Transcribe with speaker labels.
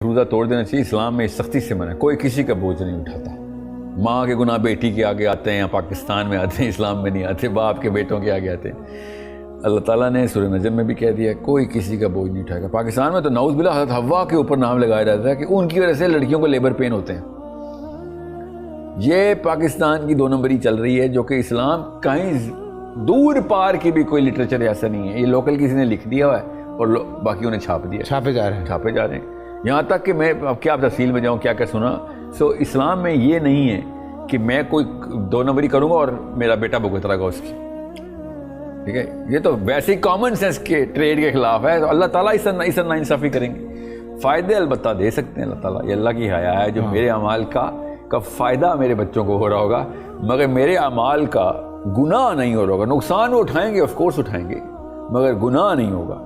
Speaker 1: روزہ توڑ دینا چاہیے. اسلام میں سختی سے منع ہے, کوئی کسی کا بوجھ نہیں اٹھاتا. ماں کے گناہ بیٹی کے آگے آتے ہیں, پاکستان میں آتے ہیں, اسلام میں نہیں آتے, باپ کے بیٹوں کے آگے آتے ہیں. اللہ تعالیٰ نے سورہ نجم میں بھی کہہ دیا کوئی کسی کا بوجھ نہیں اٹھائے گا. پاکستان میں تو نعوذ باللہ حضرت حوا کے اوپر نام لگایا جاتا ہے کہ ان کی وجہ سے لڑکیوں کو لیبر پین ہوتے ہیں. یہ پاکستان کی 2 نمبری چل رہی ہے, جو کہ اسلام کہیں دور پار کی بھی کوئی لٹریچر ایسا نہیں ہے. یہ لوکل کسی نے لکھ دیا ہوا ہے اور باقی انہیں چھاپ دیا, چھاپے جا رہے ہیں. یہاں تک کہ میں اب کیا تفصیل میں جاؤں, کیا کیا سنا. اسلام میں یہ نہیں ہے کہ میں کوئی 2 نمبری کروں گا اور میرا بیٹا بھگت رہے گا اس کی. ٹھیک ہے, یہ تو ویسے ہی کامن سینس کے ٹریڈ کے خلاف ہے. تو اللہ تعالیٰ اس ناانصافی کریں گے. فائدے البتہ دے سکتے ہیں اللہ تعالیٰ, یہ اللہ کی حیا ہے. جو میرے اعمال کا فائدہ میرے بچوں کو ہو رہا ہوگا, مگر میرے اعمال کا گناہ نہیں ہو رہا ہوگا. نقصان وہ اٹھائیں گے, آف کورس اٹھائیں گے, مگر گناہ نہیں ہوگا.